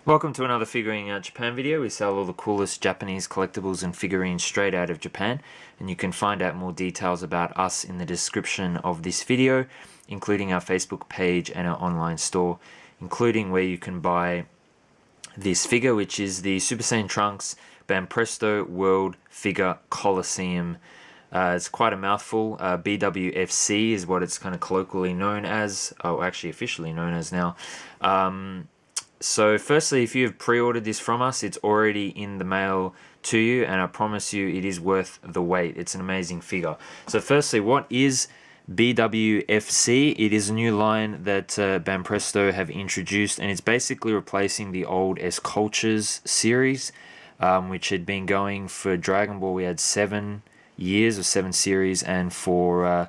Welcome to another Figuring Out Japan video. We sell all the coolest Japanese collectibles and figurines straight out of Japan, and you can find out more details about us in the description of this video, including our Facebook page and our online store, including where you can buy this figure, which is the Super Saiyan Trunks Banpresto World Figure Colosseum. It's quite a mouthful. BWFC is what it's kind of colloquially known as, actually officially known as now. So firstly, if you have pre-ordered this from us, it's already in the mail to you, and I promise you it is worth the wait. It's an amazing figure. So firstly, what is BWFC? It is a new line that Banpresto have introduced, and it's basically replacing the old S-Cultures series, which had been going for Dragon Ball. We had 7 years or 7 series, and for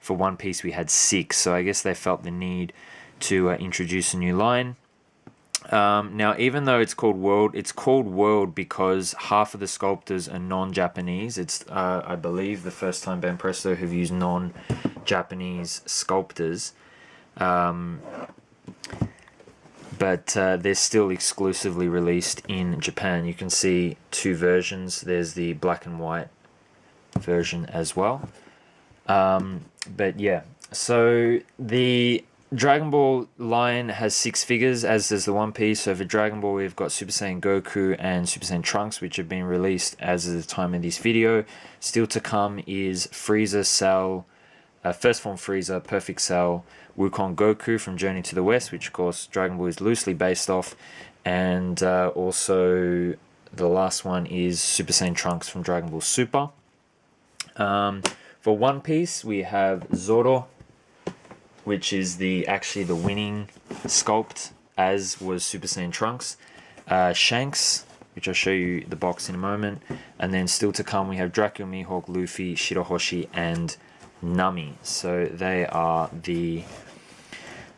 One Piece we had 6. So I guess they felt the need to introduce a new line. Now, even though it's called World because half of the sculptors are non-Japanese. It's, I believe, the first time Banpresto have used non-Japanese sculptors. But they're still exclusively released in Japan. You can see 2 versions. There's the black and white version as well. But yeah, so the Dragon Ball line has 6 figures, as does the One Piece. So for Dragon Ball, we've got Super Saiyan Goku and Super Saiyan Trunks, which have been released as of the time of this video. Still to come is Frieza, Cell, First Form Frieza, Perfect Cell, Wukong Goku from Journey to the West, which of course Dragon Ball is loosely based off, and also the last one is Super Saiyan Trunks from Dragon Ball Super. For One Piece, we have Zoro, which is actually the winning sculpt, as was Super Saiyan Trunks. Shanks, which I'll show you the box in a moment. And then still to come, we have Dracula, Mihawk, Luffy, Shirahoshi, and Nami. So they are the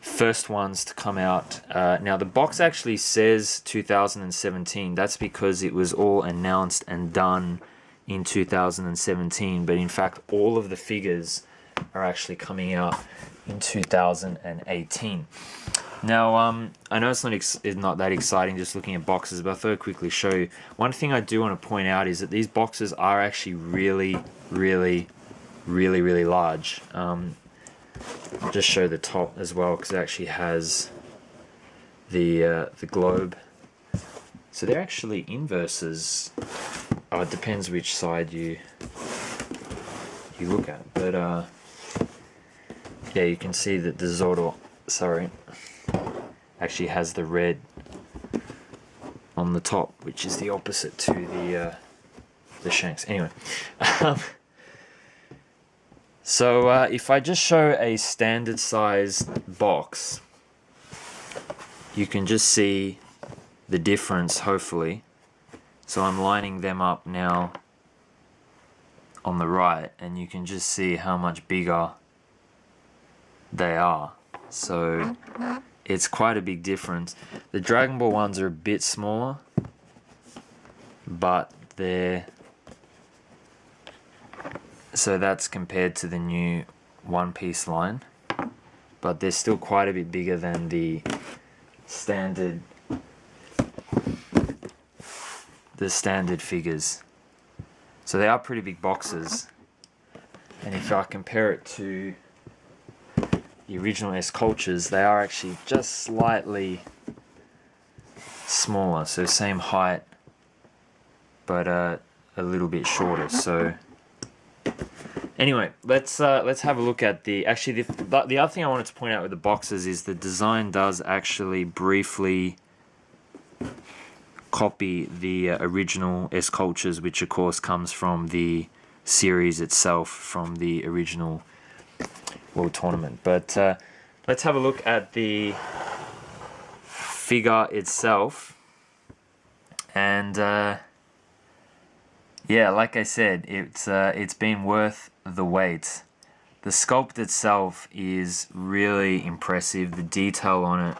first ones to come out. Now, the box actually says 2017. That's because it was all announced and done in 2017. But in fact, all of the figures are actually coming out in 2018. Now, I know it's not that exciting just looking at boxes, but I thought I'd quickly show you. One thing I do want to point out is that these boxes are actually really large. I'll just show the top as well, because it actually has the globe. So they're actually inverses. Oh, it depends which side you look at, but yeah, you can see that the Zoro, actually has the red on the top, which is the opposite to the Shanks. Anyway, so if I just show a standard size box, you can just see the difference, hopefully. So I'm lining them up now on the right, and you can just see how much bigger they are. So it's quite a big difference. The Dragon Ball ones are a bit smaller, but so that's compared to the new One Piece line, but they're still quite a bit bigger than the standard figures. So they are pretty big boxes, and if I compare it to the original S-Cultures, they are actually just slightly smaller, so same height, but a little bit shorter. So anyway, let's have a look at the other thing I wanted to point out with the boxes is the design does actually briefly copy the original S-Cultures, which of course comes from the series itself, from the original World Tournament. But let's have a look at the figure itself, and yeah, like I said, it's been worth the wait. The sculpt itself is really impressive. The detail on it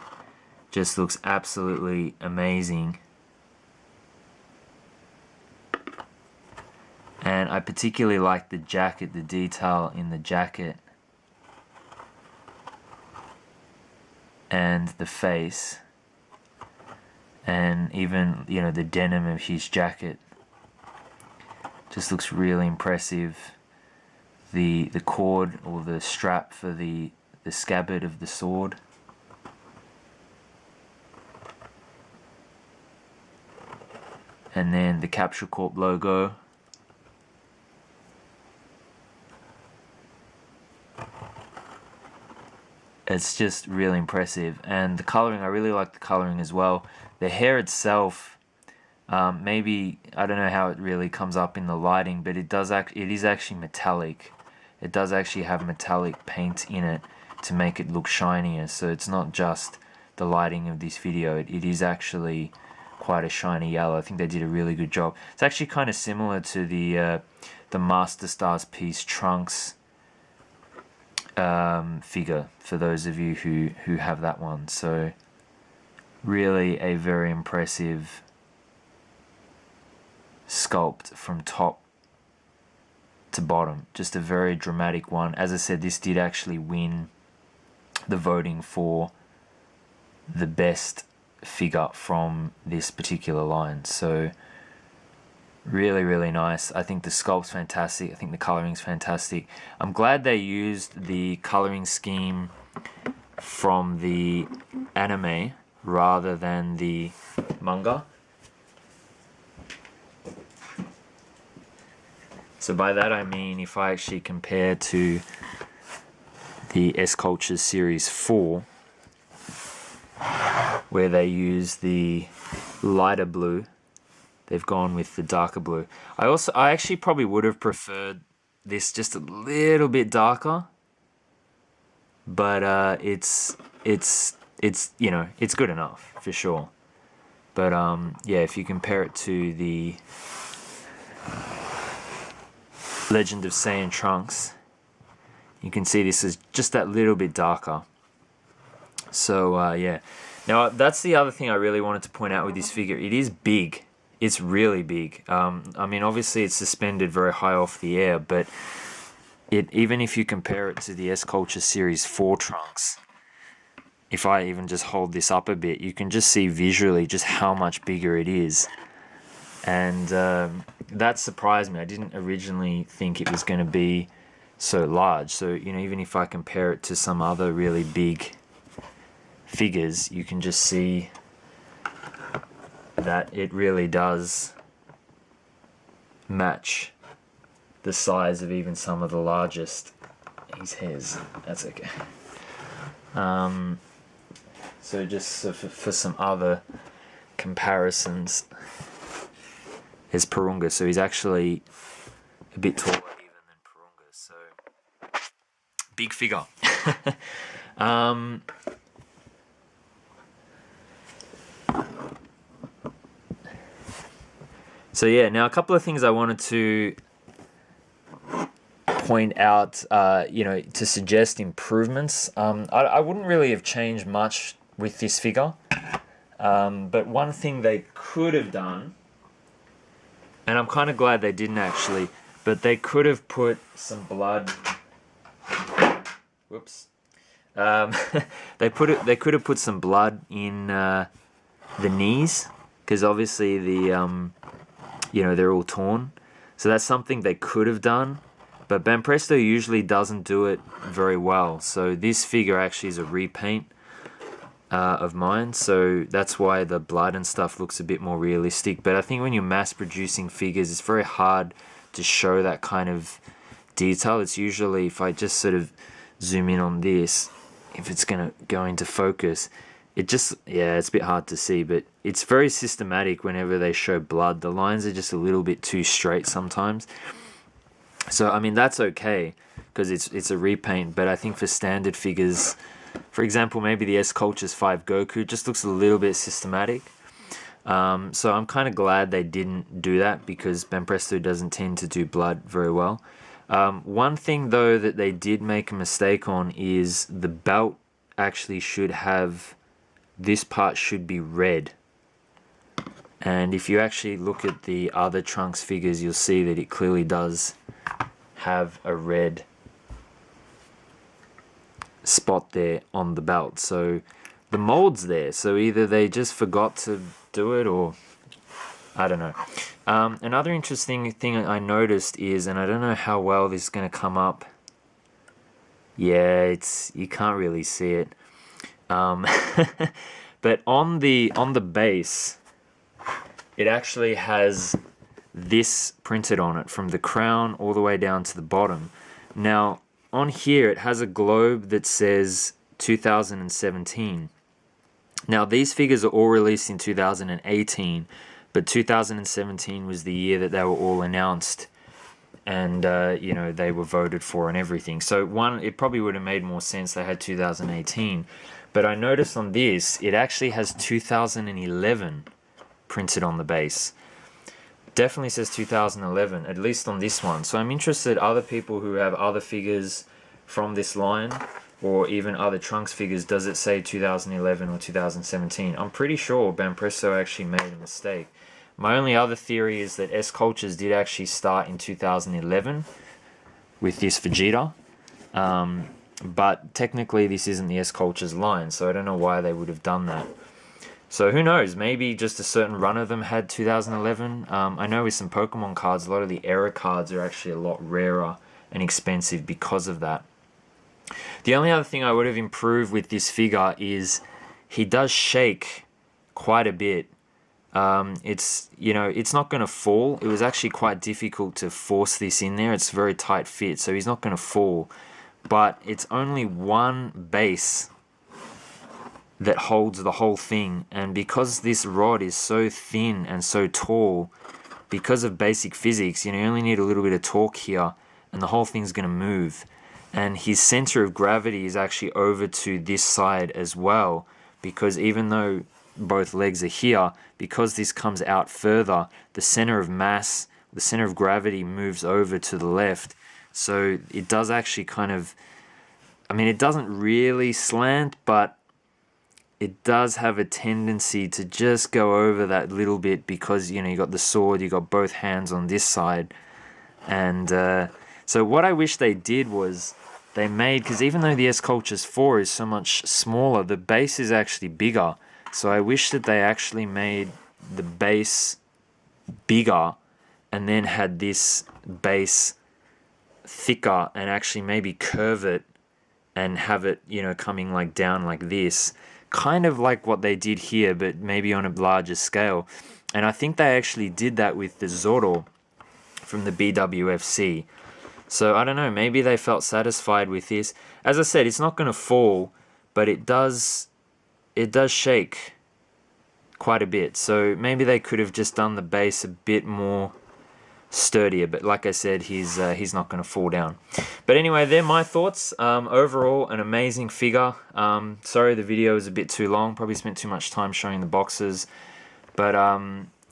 just looks absolutely amazing. And I particularly like the jacket, the detail in the jacket and the face. and even, you know, the denim of his jacket just looks really impressive. The cord or the strap for the scabbard of the sword. And then the Capsule Corp logo. It's just really impressive, and the coloring, I really like the coloring as well. The hair itself, maybe, I don't know how it really comes up in the lighting, but it is actually metallic. It does actually have metallic paint in it to make it look shinier, so it's not just the lighting of this video, it is actually quite a shiny yellow. I think they did a really good job. It's actually kind of similar to the Master Stars piece Trunks figure, for those of you who have that one. So really a very impressive sculpt from top to bottom. Just a very dramatic one. As I said, this did actually win the voting for the best figure from this particular line. So really, really nice. I think the sculpt's fantastic. I think the coloring's fantastic. I'm glad they used the coloring scheme from the anime rather than the manga. So by that I mean, if I actually compare to the S-Culture Series 4, where they use the lighter blue, they've gone with the darker blue. I actually probably would have preferred this just a little bit darker, but it's you know, it's good enough for sure. But yeah, if you compare it to the Legend of Saiyan Trunks, you can see this is just that little bit darker. So yeah. Now that's the other thing I really wanted to point out with this figure. It is big. It's really big. I mean, obviously it's suspended very high off the air, but even if you compare it to the S-Culture Series 4 Trunks, if I even just hold this up a bit, you can just see visually just how much bigger it is. And that surprised me. I didn't originally think it was going to be so large. So, you know, even if I compare it to some other really big figures, you can just see that it really does match the size of even some of the largest. His hairs, that's okay. So just for some other comparisons, there's Purunga. So he's actually a bit taller even than Purunga. So big figure. So yeah, now a couple of things I wanted to point out, you know, to suggest improvements. I wouldn't really have changed much with this figure, but one thing they could have done, and I'm kind of glad they didn't actually, but they could have put some blood. Whoops. They could have put some blood in the knees, because obviously the you know, they're all torn. So that's something they could have done, but Banpresto usually doesn't do it very well. So this figure actually is a repaint of mine, so that's why the blood and stuff looks a bit more realistic. But I think when you're mass producing figures, it's very hard to show that kind of detail. It's usually, if I just sort of zoom in on this, if it's gonna go into focus, it just, yeah, it's a bit hard to see, but it's very systematic whenever they show blood. The lines are just a little bit too straight sometimes. So, I mean, that's okay, because it's a repaint, but I think for standard figures, for example, maybe the S-Culture's 5 Goku just looks a little bit systematic. So I'm kind of glad they didn't do that, because Banpresto doesn't tend to do blood very well. One thing, though, that they did make a mistake on is the belt actually should have, this part should be red. And if you actually look at the other Trunks figures, you'll see that it clearly does have a red spot there on the belt. So the mold's there. So either they just forgot to do it, or I don't know. Another interesting thing I noticed is, and I don't know how well this is going to come up. Yeah, you can't really see it. But on the base, it actually has this printed on it from the crown all the way down to the bottom. Now, on here, it has a globe that says 2017. Now, these figures are all released in 2018, but 2017 was the year that they were all announced, and you know, they were voted for and everything. So it probably would have made more sense they had 2018. But I noticed on this, it actually has 2011 printed on the base. Definitely says 2011, at least on this one. So I'm interested, other people who have other figures from this line, or even other Trunks figures, does it say 2011 or 2017? I'm pretty sure Banpresto actually made a mistake. My only other theory is that S Cultures did actually start in 2011 with this Vegeta. But technically this isn't the S Cultures line, so I don't know why they would have done that. So who knows, maybe just a certain run of them had 2011. I know with some Pokemon cards, a lot of the error cards are actually a lot rarer and expensive because of that. The only other thing I would have improved with this figure is he does shake quite a bit. It's, you know, it's not going to fall. It was actually quite difficult to force this in there. It's a very tight fit, so he's not going to fall. But it's only one base that holds the whole thing, and because this rod is so thin and so tall, because of basic physics, you know, you only need a little bit of torque here and the whole thing's going to move. And his center of gravity is actually over to this side as well, because even though both legs are here, because this comes out further, the center of mass, the center of gravity moves over to the left. So it does actually kind of, I mean, it doesn't really slant, but it does have a tendency to just go over that little bit, because, you know, you got the sword, you got both hands on this side. And so what I wish they did was they made, because even though the S Cultures 4 is so much smaller, the base is actually bigger. So I wish that they actually made the base bigger and then had this base thicker, and actually maybe curve it and have it, you know, coming like down like this. Kind of like what they did here, but maybe on a larger scale. And I think they actually did that with the Zoro from the BWFC. So I don't know, maybe they felt satisfied with this. As I said, it's not going to fall, but it does shake quite a bit. So maybe they could have just done the base a bit more sturdier, but like I said, he's not going to fall down. But anyway, they're my thoughts. Overall, an amazing figure. Sorry the video is a bit too long, probably spent too much time showing the boxes, but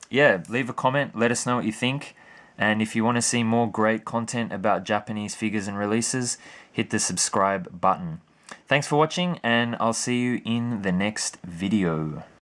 yeah, leave a comment, let us know what you think, and if you want to see more great content about Japanese figures and releases, hit the subscribe button. Thanks for watching, and I'll see you in the next video.